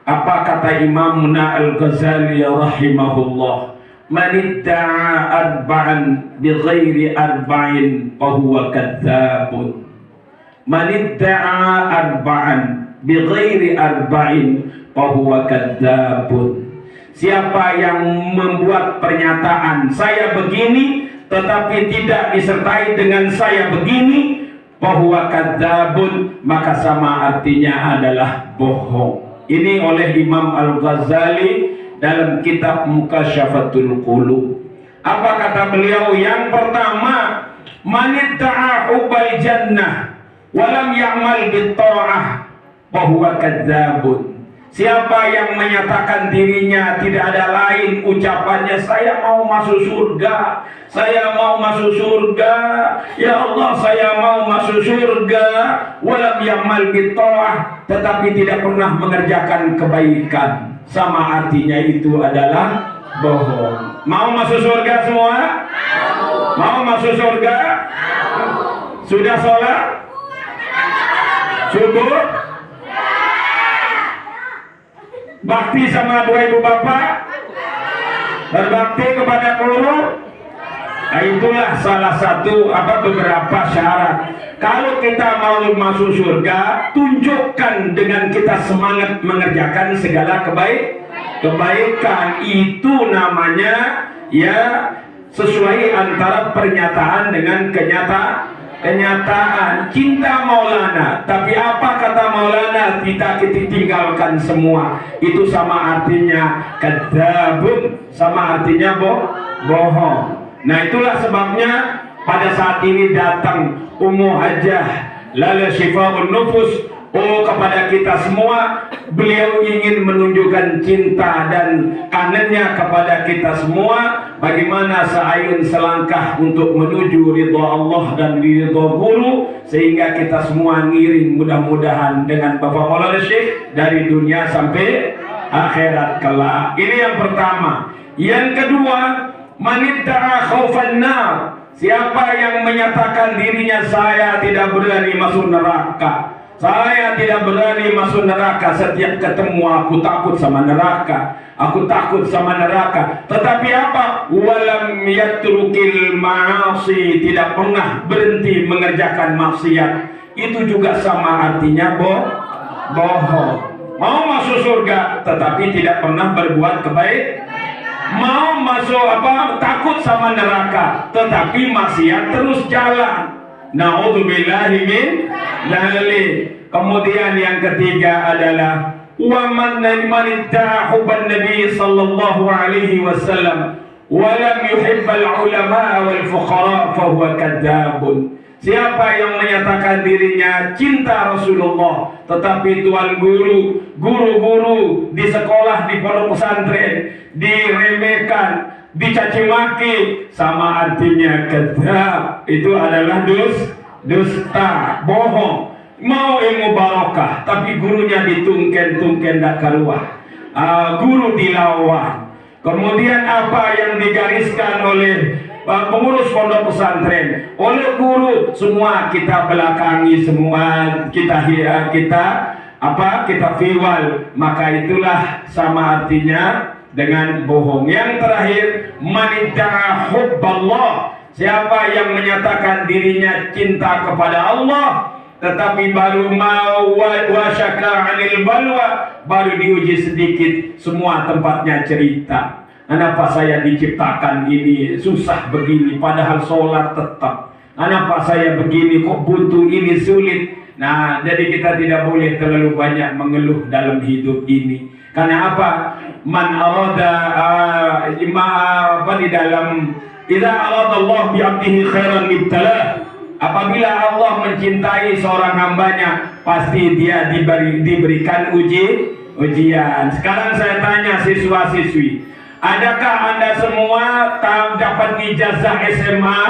Apa kata Imamuna Al-Ghazali rahimahullah? Man idda'a arba'an bighairi arba'in fahuwa kadzdzabun. Man idda'a arba'an bighairi arba'in fahuwa kadzdzabun. Siapa yang membuat pernyataan saya begini tetapi tidak disertai dengan saya begini, fahuwa kadzdzabun, maka sama artinya adalah bohong. Ini oleh Imam Al-Ghazali dalam kitab Mukasyafatul Qulub. Apa kata beliau? Yang pertama, man idda'a hubbal jannah wa lam ya'mal bit ta'ah fahuwa kadzdzabun. Siapa yang menyatakan dirinya tidak ada lain ucapannya, saya mau masuk surga, saya mau masuk surga, ya Allah saya mau masuk surga, walam ya'mal bitta'ah, tetapi tidak pernah mengerjakan kebaikan, sama artinya itu adalah bohong. Mau masuk surga semua? Mau masuk surga? Sudah sholat? Subuh? Bakti sama dua ibu bapak, berbakti kepada guru. Nah, itulah salah satu beberapa syarat. Kalau kita mau masuk surga, tunjukkan dengan kita semangat mengerjakan segala kebaikan. Itu namanya ya sesuai antara pernyataan dengan kenyataan. Cinta Maulana, tapi apa kata Maulana? Kita tinggalkan semua. Itu sama artinya kadzdzabun, sama artinya bohong. Nah, itulah sebabnya pada saat ini datang Ummu Hajjah Lala Syifaun Nufus kepada kita semua. Beliau ingin menunjukkan cinta dan kangennya kepada kita semua, bagaimana seayun selangkah untuk menuju ridha Allah dan ridha guru, sehingga kita semua ngiring mudah-mudahan dengan Bapak Maulana Syekh dari dunia sampai akhirat kelak. Ini yang pertama. Yang kedua, man idda'a khaufan nar. Siapa yang menyatakan dirinya saya tidak berani masuk neraka, saya tidak berani masuk neraka, setiap ketemu aku takut sama neraka, aku takut sama neraka. Tetapi apa? Walam yatrukil ma'asi, tidak pernah berhenti mengerjakan maksiat. Itu juga sama artinya bohong. Mau masuk surga tetapi tidak pernah berbuat kebaikan. Mau masuk takut sama neraka tetapi maksiat terus jalan. Na'udzubillahi min dzalik. Kemudian yang ketiga adalah wa man idda'a hubban nabi sallallahu alaihi wasallam wa lam yuhibbal ulama wal fuqara fa huwa kadzdzabun. Siapa yang menyatakan dirinya cinta Rasulullah tetapi tuan guru-guru di sekolah, di pondok pesantren diremehkan, dicaci maki, sama artinya kadzdzab. Itu adalah dusta, bohong. Mau ilmu barokah tapi gurunya ditungken tak keluar, guru dilawan. Kemudian apa yang digariskan oleh pengurus pondok pesantren, oleh guru, semua kita belakangi, semua kita viwal, maka itulah sama artinya dengan bohong. Yang terakhir, man idda'a hubballah. Siapa yang menyatakan dirinya cinta kepada Allah tetapi baru mau wasyaka 'anil balwa, baru diuji sedikit, semua tempatnya cerita. Kenapa saya diciptakan ini susah begini, padahal sholat tetap. Kenapa saya begini, kok buntu ini sulit. Nah, jadi kita tidak boleh terlalu banyak mengeluh dalam hidup ini. Karena apa? Man arada di dalam idza arada Allah bi 'abdihi khairan ibtalah. Apabila Allah mencintai seorang hambanya, pasti dia diberikan ujian. Sekarang saya tanya siswa-siswi, adakah Anda semua dapat ijazah SMA,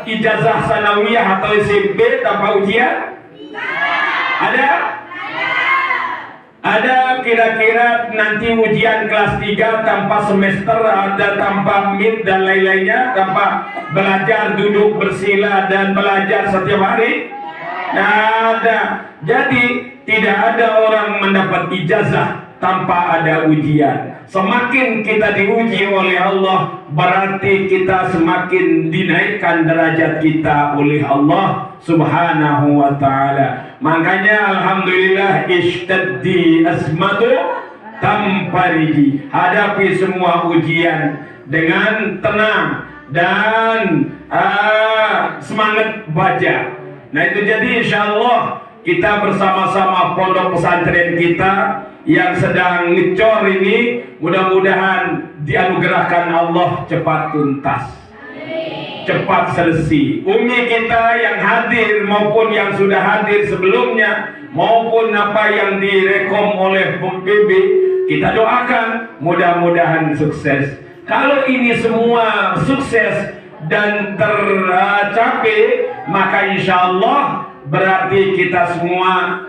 ijazah sanawiyah atau SMP tanpa ujian? Ada? Ada kira-kira nanti ujian kelas 3 tanpa semester, ada tanpa mid dan lain-lainnya, tanpa belajar duduk bersila dan belajar setiap hari? Nah, ada. Jadi tidak ada orang mendapat ijazah tanpa ada ujian. Semakin kita diuji oleh Allah, berarti kita semakin dinaikkan derajat kita oleh Allah Subhanahu wa ta'ala. Makanya alhamdulillah, ishtaddi asmatu tampariji. Hadapi semua ujian dengan tenang dan semangat baca. Nah itu jadi insyaallah kita bersama-sama pondok pesantren kita yang sedang ngecor ini, mudah-mudahan dianugerahkan Allah cepat tuntas, cepat selesai. Umi kita yang hadir maupun yang sudah hadir sebelumnya, maupun apa yang direkom oleh PBB, kita doakan mudah-mudahan sukses. Kalau ini semua sukses dan tercapai, maka insya Allah berarti kita semua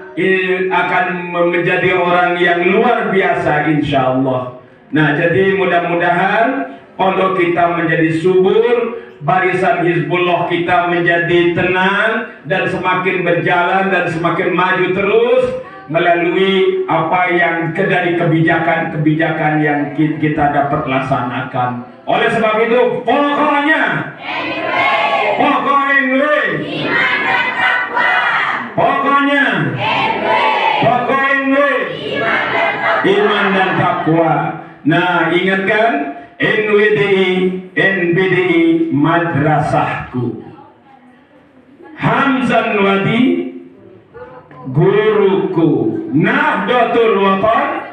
akan menjadi orang yang luar biasa insya Allah. Nah jadi mudah-mudahan pondok kita menjadi subur, barisan Hizbullah kita menjadi tenang dan semakin berjalan dan semakin maju terus melalui apa yang dari kebijakan-kebijakan yang kita dapat laksanakan. Oleh sebab itu pokoknya iman dan takwa. Nah ingatkan, NBDI madrasahku, Hamzan Wadi guruku, Nahdlatul Wathon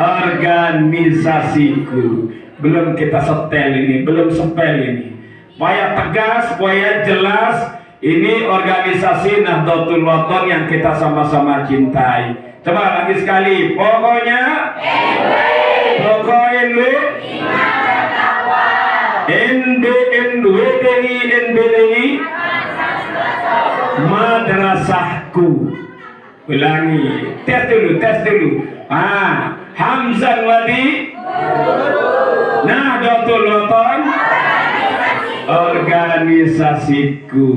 organisasiku. Belum kita setel ini, belum sepel ini, supaya tegas, supaya jelas. Ini organisasi Nahdlatul Wathon yang kita sama-sama cintai. Coba lagi sekali, pokoknya NBDI madrasahku. Ulangi, tes dulu. Hamzan Wadi Nahdlatul Wathon organisasiku.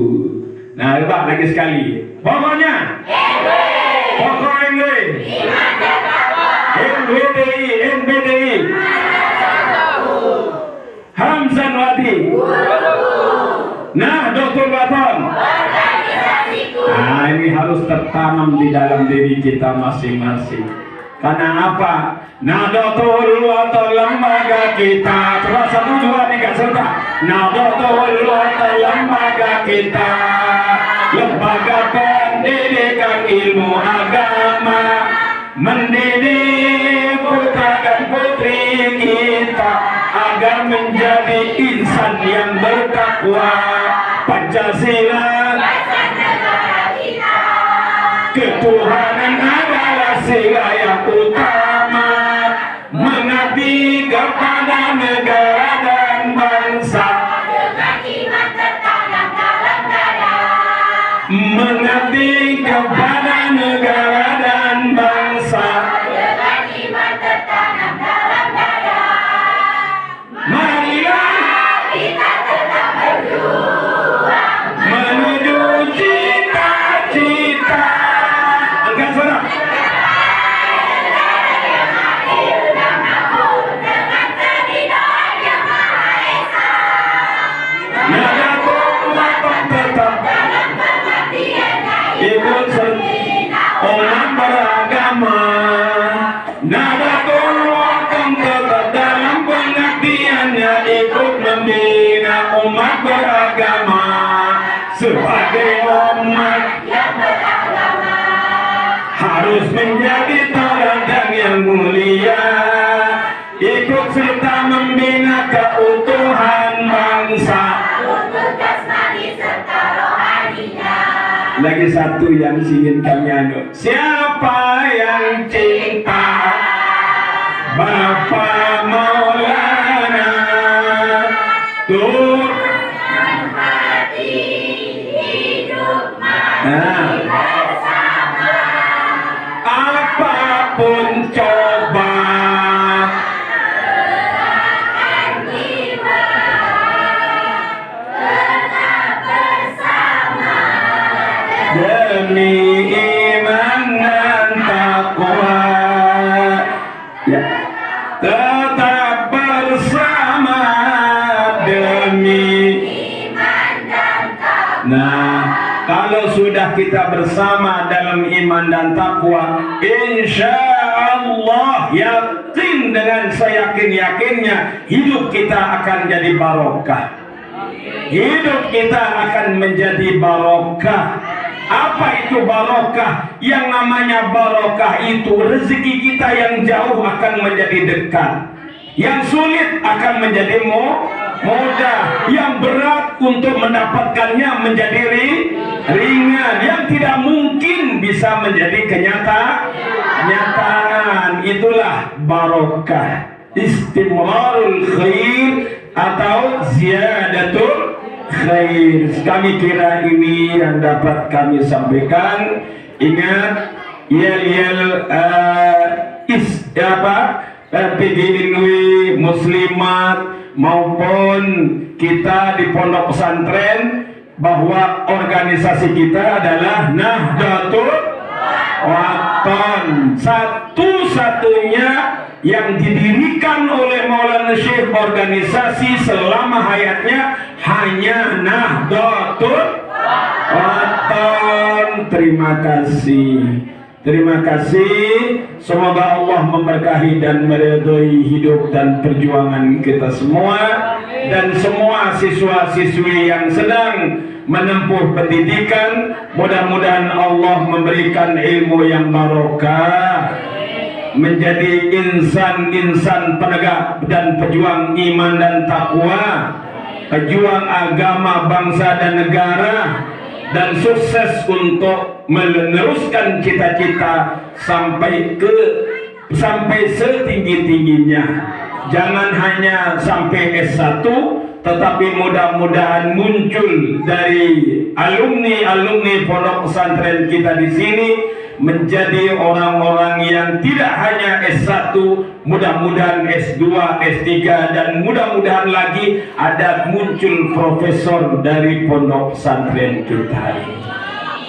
Nah, coba lagi sekali. Pokoknya NBDI Hamzan Wadi Nahdlatul Wathon. Nah, ini harus tertanam di dalam diri kita masing-masing. Karena apa? Nahdlatul Wathon lembaga kita. Coba 1, 2, 3 serta. Nahdlatul Wathon lembaga kita, lembaga pendidikan ilmu agama, mendidik putra dan putri kita agar menjadi insan yang bertakwa. Pancasila ketuhanan adalah sila yang utama, mengabdi kepada negara dan bangsa, mengabdi kepada negara dan bangsa. Marilah kita tetap berjuang menuju cita-cita. Angkat suara. Nahdlatul Wathon tetap ikut umat beragama. Nahdlatul Wathon tetap dalam pengabdiannya ikut membina umat beragama. Sebagai umat yang beragama harus menjadi teladan yang mulia, ikut serta membina keutuhan bangsa. Lagi satu yang ingin kami anu. Siapa yang cinta Bapak Maulana tuh bersama, apapun coba demi iman kita bersama dalam iman dan takwa, insya Allah, yakin dengan seyakin-yakinnya hidup kita akan jadi barokah. Hidup kita akan menjadi barokah. Apa itu barokah? Yang namanya barokah itu rezeki kita yang jauh akan menjadi dekat, yang sulit akan menjadi mudah, yang berat untuk mendapatkannya menjadi ringan, yang tidak mungkin bisa menjadi kenyataan. Itulah barokah, istimrarul khair atau ziyadatul khair. Kami kira ini yang dapat kami sampaikan. Ingat, yel PGNW muslimat maupun kita di pondok pesantren, bahwa organisasi kita adalah Nahdlatul Wathon, satu-satunya yang didirikan oleh Maulana Syekh, organisasi selama hayatnya hanya Nahdlatul Wathon. Terima kasih. Terima kasih. Semoga Allah memberkahi dan meridhoi hidup dan perjuangan kita semua, dan semua siswa-siswi yang sedang menempuh pendidikan. Mudah-mudahan Allah memberikan ilmu yang barokah, menjadi insan-insan penegak dan pejuang iman dan takwa, pejuang agama, bangsa dan negara, dan sukses untuk meneruskan cita-cita sampai setinggi-tingginya. Jangan hanya sampai S1, tetapi mudah-mudahan muncul dari alumni pondok pesantren kita di sini menjadi orang-orang yang tidak hanya S1, mudah-mudahan S2, S3, dan mudah-mudahan lagi ada muncul profesor dari pondok pesantren kita.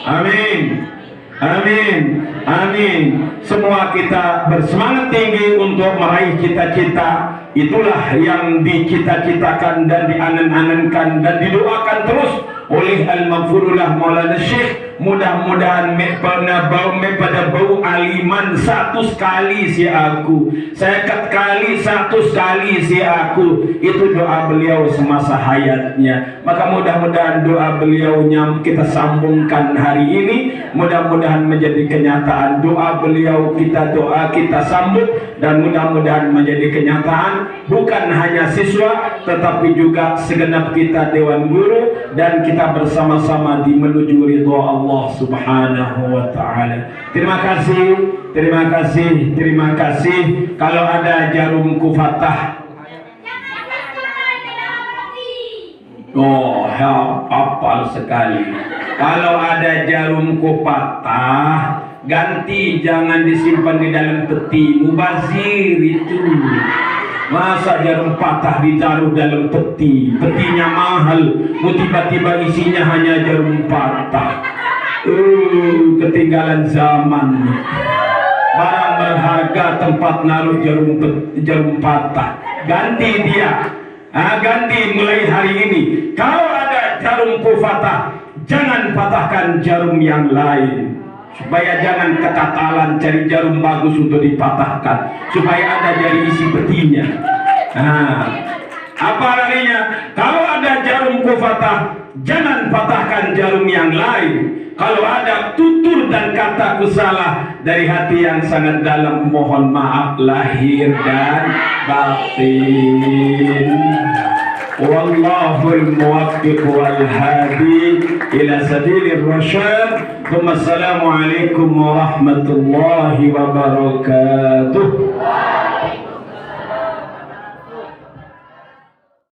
Amin. Amin. Amin. Semua kita bersemangat tinggi untuk meraih cita-cita. Itulah yang dicita-citakan dan diangan-angankan dan didoakan terus oleh Al-Maghfurullah Maulana Syekh. Mudah-mudahan pada bau aliman satu sekali si aku, seket kali satu sekali si aku. Itu doa beliau semasa hayatnya. Maka mudah-mudahan doa beliaunya kita sambungkan hari ini, mudah-mudahan menjadi kenyataan. Doa beliau kita sambut, dan mudah-mudahan menjadi kenyataan. Bukan hanya siswa, tetapi juga segenap kita Dewan Guru, dan kita bersama-sama di menuju ridho Allah Subhanahu wa ta'ala. Terima kasih, terima kasih, terima kasih. Kalau ada jarumku patah, oh, hafal sekali. Kalau ada jarumku patah, ganti, jangan disimpan di dalam peti. Mubazir itu. Masa jarum patah ditaruh dalam peti, petinya mahal, tiba-tiba isinya hanya jarum patah. Ketinggalan zaman. Barang berharga tempat naruh jarum patah. Ganti dia. Ganti mulai hari ini. Kalau ada jarumku patah, jangan patahkan jarum yang lain, supaya jangan ketatalan cari jarum bagus untuk dipatahkan, supaya ada dari isi petinya. Apa artinya? Kalau ada jarumku patah, jangan patahkan jarum yang lain. Kalau ada tutur dan kataku salah dari hati yang sangat dalam, mohon maaf lahir dan batin. Wallahul muwaffiq wal hadi ila sabilir rasyad. Assalamualaikum warahmatullahi wabarakatuh.